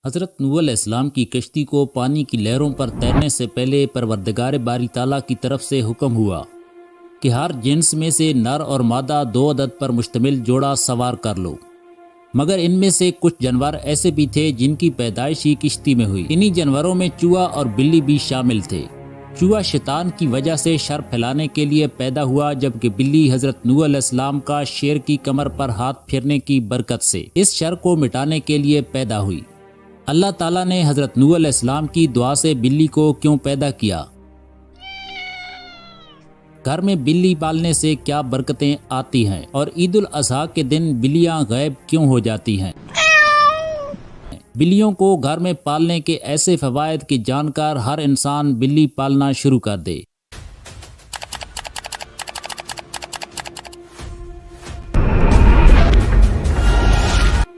حضرت نوح علیہ السلام کی کشتی کو پانی کی لہروں پر تیرنے سے پہلے پروردگار باری تعالیٰ کی طرف سے حکم ہوا کہ ہر جنس میں سے نر اور مادہ 2 عدد پر مشتمل جوڑا سوار کر لو، مگر ان میں سے کچھ جانور ایسے بھی تھے جن کی پیدائش ہی کشتی میں ہوئی۔ انہی جانوروں میں چوہا اور بلی بھی شامل تھے۔ چوہا شیطان کی وجہ سے شر پھیلانے کے لیے پیدا ہوا، جبکہ بلی حضرت نوح علیہ السلام کا شیر کی کمر پر ہاتھ پھیرنے کی برکت سے اس شر کو مٹانے کے لیے پیدا ہوئی۔ اللہ تعالیٰ نے حضرت نوح علیہ السلام کی دعا سے بلی کو کیوں پیدا کیا؟ گھر میں بلی پالنے سے کیا برکتیں آتی ہیں؟ اور عید الاضحیٰ کے دن بلیاں غائب کیوں ہو جاتی ہیں؟ بلیوں کو گھر میں پالنے کے ایسے فوائد کی جان کر ہر انسان بلی پالنا شروع کر دے۔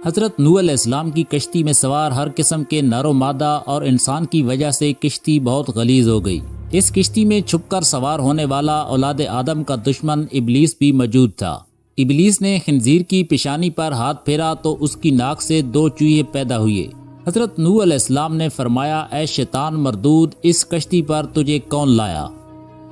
حضرت نوح علیہ السلام کی کشتی میں سوار ہر قسم کے نر و مادہ اور انسان کی وجہ سے کشتی بہت غلیظ ہو گئی۔ اس کشتی میں چھپ کر سوار ہونے والا اولاد آدم کا دشمن ابلیس بھی موجود تھا۔ ابلیس نے خنزیر کی پیشانی پر ہاتھ پھیرا تو اس کی ناک سے 2 چوہے پیدا ہوئے۔ حضرت نوح علیہ السلام نے فرمایا، اے شیطان مردود، اس کشتی پر تجھے کون لایا؟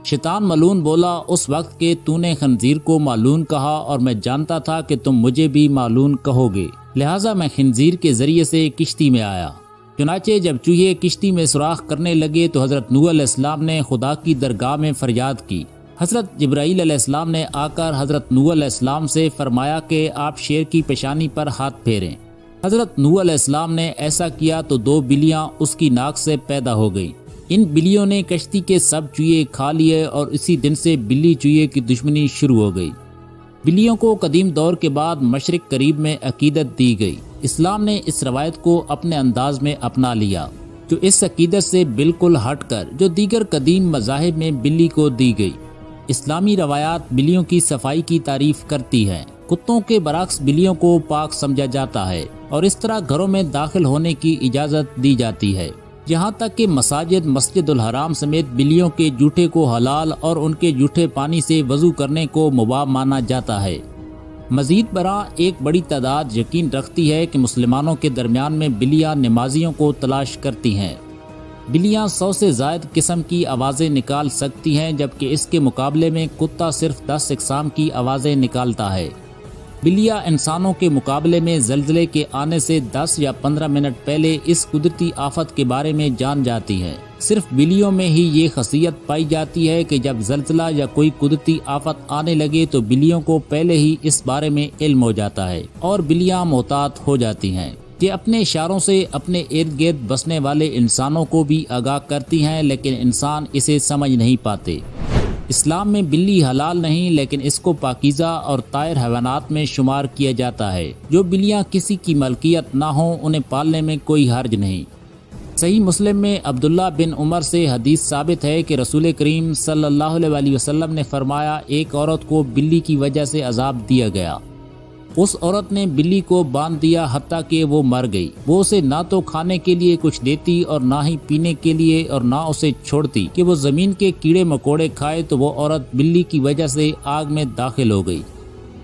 شیطان ملعون بولا، اس وقت کہ تو نے خنزیر کو ملعون کہا اور میں جانتا تھا کہ تم مجھے بھی ملعون کہو گے، لہٰذا میں خنزیر کے ذریعے سے کشتی میں آیا۔ چنانچہ جب چوہے کشتی میں سوراخ کرنے لگے تو حضرت نوح علیہ السلام نے خدا کی درگاہ میں فریاد کی۔ حضرت جبرائیل علیہ السلام نے آ کر حضرت نوح علیہ السلام سے فرمایا کہ آپ شیر کی پیشانی پر ہاتھ پھیریں۔ حضرت نوح علیہ السلام نے ایسا کیا تو 2 بلیاں اس کی ناک سے پیدا ہو گئیں۔ ان بلیوں نے کشتی کے سب چوہے کھا لیے اور اسی دن سے بلی چوہے کی دشمنی شروع ہو گئی۔ بلیوں کو قدیم دور کے بعد مشرق قریب میں عقیدت دی گئی۔ اسلام نے اس روایت کو اپنے انداز میں اپنا لیا، جو اس عقیدت سے بالکل ہٹ کر جو دیگر قدیم مذاہب میں بلی کو دی گئی۔ اسلامی روایات بلیوں کی صفائی کی تعریف کرتی ہیں۔ کتوں کے برعکس بلیوں کو پاک سمجھا جاتا ہے اور اس طرح گھروں میں داخل ہونے کی اجازت دی جاتی ہے، یہاں تک کہ مسجد الحرام سمیت بلیوں کے جوٹے کو حلال اور ان کے جوٹے پانی سے وضو کرنے کو مباح مانا جاتا ہے۔ مزید برآں ایک بڑی تعداد یقین رکھتی ہے کہ مسلمانوں کے درمیان میں بلیاں نمازیوں کو تلاش کرتی ہیں۔ بلیاں 100 سے زائد قسم کی آوازیں نکال سکتی ہیں، جبکہ اس کے مقابلے میں کتا صرف 10 اقسام کی آوازیں نکالتا ہے۔ بلیاں انسانوں کے مقابلے میں زلزلے کے آنے سے 10 یا 15 منٹ پہلے اس قدرتی آفت کے بارے میں جان جاتی ہیں۔ صرف بلیوں میں ہی یہ خاصیت پائی جاتی ہے کہ جب زلزلہ یا کوئی قدرتی آفت آنے لگے تو بلیوں کو پہلے ہی اس بارے میں علم ہو جاتا ہے اور بلیاں محتاط ہو جاتی ہیں۔ یہ اپنے اشاروں سے اپنے ارد گرد بسنے والے انسانوں کو بھی آگاہ کرتی ہیں، لیکن انسان اسے سمجھ نہیں پاتے۔ اسلام میں بلی حلال نہیں، لیکن اس کو پاکیزہ اور طاہر حیوانات میں شمار کیا جاتا ہے۔ جو بلیاں کسی کی ملکیت نہ ہوں انہیں پالنے میں کوئی حرج نہیں۔ صحیح مسلم میں عبداللہ بن عمر سے حدیث ثابت ہے کہ رسول کریم صلی اللہ علیہ وسلم نے فرمایا، ایک عورت کو بلی کی وجہ سے عذاب دیا گیا۔ اس عورت نے بلی کو باندھ دیا حتیٰ کہ وہ مر گئی۔ وہ اسے نہ تو کھانے کے لیے کچھ دیتی اور نہ ہی پینے کے لیے، اور نہ اسے چھوڑتی کہ وہ زمین کے کیڑے مکوڑے کھائے، تو وہ عورت بلی کی وجہ سے آگ میں داخل ہو گئی۔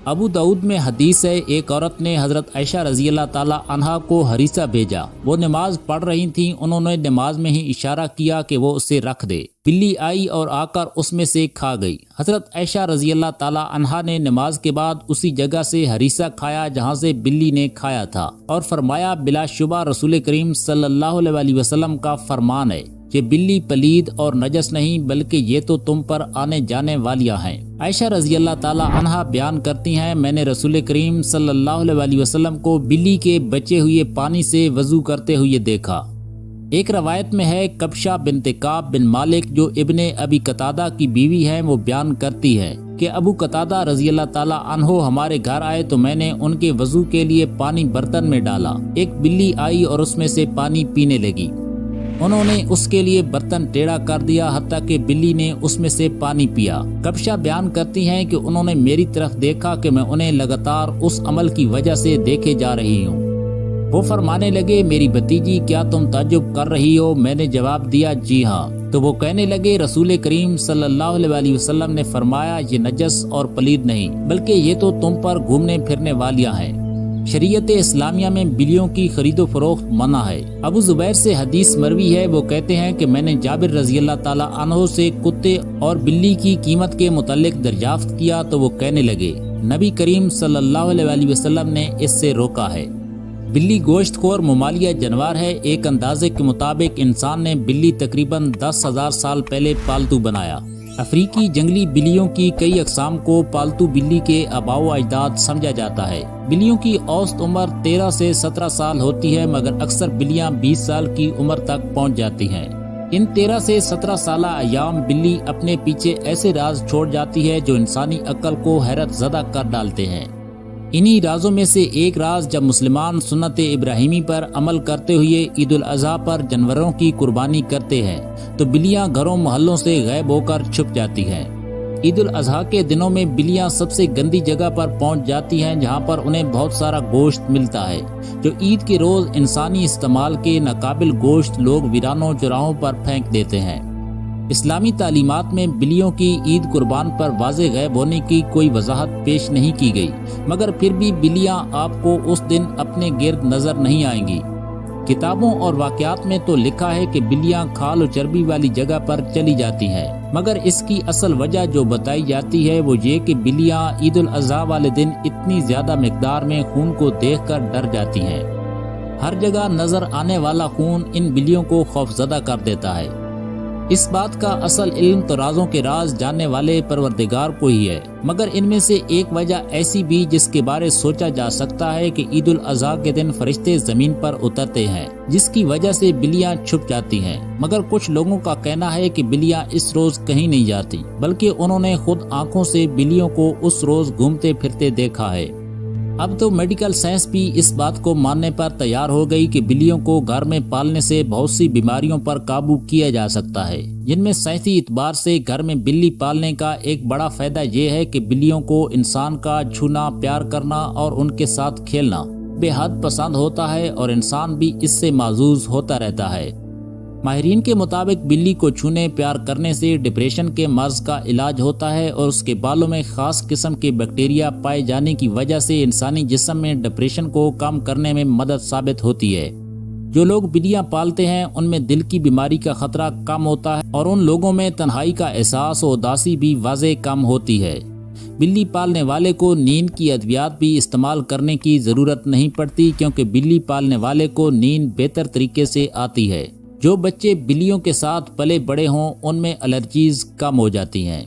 ابو داؤد میں حدیث ہے، ایک عورت نے حضرت عائشہ رضی اللہ تعالی عنہا کو ہریسہ بھیجا۔ وہ نماز پڑھ رہی تھیں، انہوں نے نماز میں ہی اشارہ کیا کہ وہ اسے رکھ دے۔ بلی آئی اور آ کر اس میں سے کھا گئی۔ حضرت عائشہ رضی اللہ تعالی عنہا نے نماز کے بعد اسی جگہ سے ہریسہ کھایا جہاں سے بلی نے کھایا تھا، اور فرمایا، بلا شبہ رسول کریم صلی اللہ علیہ وسلم کا فرمان ہے، یہ بلی پلید اور نجس نہیں، بلکہ یہ تو تم پر آنے جانے والیاں ہیں۔ عائشہ رضی اللہ تعالی عنہا بیان کرتی ہیں، میں نے رسول کریم صلی اللہ علیہ وسلم کو بلی کے بچے ہوئے پانی سے وضو کرتے ہوئے دیکھا۔ ایک روایت میں ہے، کبشہ بنت کعب بن مالک جو ابن ابی قتادہ کی بیوی ہیں، وہ بیان کرتی ہے کہ ابو قتادہ رضی اللہ تعالی عنہ ہمارے گھر آئے تو میں نے ان کے وضو کے لیے پانی برتن میں ڈالا۔ ایک بلی آئی اور اس میں سے پانی پینے لگی۔ انہوں نے اس کے لیے برتن ٹیڑھا کر دیا حتیٰ کہ بلی نے اس میں سے پانی پیا۔ کبشہ بیان کرتی ہیں کہ انہوں نے میری طرف دیکھا کہ میں انہیں لگاتار اس عمل کی وجہ سے دیکھے جا رہی ہوں۔ وہ فرمانے لگے، میری بھتیجی کیا تم تعجب کر رہی ہو؟ میں نے جواب دیا، جی ہاں۔ تو وہ کہنے لگے، رسول کریم صلی اللہ علیہ وسلم نے فرمایا، یہ نجس اور پلید نہیں، بلکہ یہ تو تم پر گھومنے پھرنے والیاں ہیں۔ شریعت اسلامیہ میں بلیوں کی خرید و فروخت منع ہے۔ ابو زبیر سے حدیث مروی ہے، وہ کہتے ہیں کہ میں نے جابر رضی اللہ تعالیٰ عنہ سے کتے اور بلی کی قیمت کے متعلق دریافت کیا تو وہ کہنے لگے نبی کریم صلی اللہ علیہ وسلم نے اس سے روکا ہے۔ بلی گوشت خور ممالیہ جانور ہے۔ ایک اندازے کے مطابق انسان نے بلی تقریباً 10,000 سال پہلے پالتو بنایا۔ افریقی جنگلی بلیوں کی کئی اقسام کو پالتو بلی کے آباء و اجداد سمجھا جاتا ہے۔ بلیوں کی اوسط عمر 13 سے 17 سال ہوتی ہے، مگر اکثر بلیاں 20 سال کی عمر تک پہنچ جاتی ہیں۔ ان 13 سے 17 سالہ ایام بلی اپنے پیچھے ایسے راز چھوڑ جاتی ہے جو انسانی عقل کو حیرت زدہ کر ڈالتے ہیں۔ انہی رازوں میں سے ایک راز جب مسلمان سنت ابراہیمی پر عمل کرتے ہوئے عید الاضحیٰ پر جانوروں کی قربانی کرتے ہیں تو بلیاں گھروں محلوں سے غائب ہو کر چھپ جاتی ہیں۔ عید الاضحیٰ کے دنوں میں بلیاں سب سے گندی جگہ پر پہنچ جاتی ہیں جہاں پر انہیں بہت سارا گوشت ملتا ہے جو عید کے روز انسانی استعمال کے ناقابل گوشت لوگ ویرانوں چوراہوں پر پھینک دیتے ہیں۔ اسلامی تعلیمات میں بلیوں کی عید قربان پر واضح غائب ہونے کی کوئی وضاحت پیش نہیں کی گئی، مگر پھر بھی بلیاں آپ کو اس دن اپنے گرد نظر نہیں آئیں گی۔ کتابوں اور واقعات میں تو لکھا ہے کہ بلیاں کھال و چربی والی جگہ پر چلی جاتی ہیں، مگر اس کی اصل وجہ جو بتائی جاتی ہے وہ یہ کہ بلیاں عید الاضحیٰ والے دن اتنی زیادہ مقدار میں خون کو دیکھ کر ڈر جاتی ہیں۔ ہر جگہ نظر آنے والا خون ان بلیوں کو خوفزدہ کر دیتا ہے۔ اس بات کا اصل علم تو رازوں کے راز جاننے والے پروردگار کو ہی ہے، مگر ان میں سے ایک وجہ ایسی بھی جس کے بارے سوچا جا سکتا ہے کہ عید الاضحیٰ کے دن فرشتے زمین پر اترتے ہیں جس کی وجہ سے بلیاں چھپ جاتی ہیں، مگر کچھ لوگوں کا کہنا ہے کہ بلیاں اس روز کہیں نہیں جاتی بلکہ انہوں نے خود آنکھوں سے بلیوں کو اس روز گھومتے پھرتے دیکھا ہے۔ اب تو میڈیکل سائنس بھی اس بات کو ماننے پر تیار ہو گئی کہ بلیوں کو گھر میں پالنے سے بہت سی بیماریوں پر قابو کیا جا سکتا ہے، جن میں سائنسی اعتبار سے گھر میں بلی پالنے کا ایک بڑا فائدہ یہ ہے کہ بلیوں کو انسان کا چھونا، پیار کرنا اور ان کے ساتھ کھیلنا بے حد پسند ہوتا ہے اور انسان بھی اس سے محظوظ ہوتا رہتا ہے۔ ماہرین کے مطابق بلی کو چھونے پیار کرنے سے ڈپریشن کے مرض کا علاج ہوتا ہے اور اس کے بالوں میں خاص قسم کے بیکٹیریا پائے جانے کی وجہ سے انسانی جسم میں ڈپریشن کو کم کرنے میں مدد ثابت ہوتی ہے۔ جو لوگ بلیاں پالتے ہیں ان میں دل کی بیماری کا خطرہ کم ہوتا ہے اور ان لوگوں میں تنہائی کا احساس و اداسی بھی واضح کم ہوتی ہے۔ بلی پالنے والے کو نیند کی ادویات بھی استعمال کرنے کی ضرورت نہیں پڑتی کیونکہ بلی پالنے والے کو نیند بہتر طریقے سے آتی ہے۔ جو بچے بلیوں کے ساتھ پلے بڑے ہوں ان میں الرجیز کم ہو جاتی ہیں۔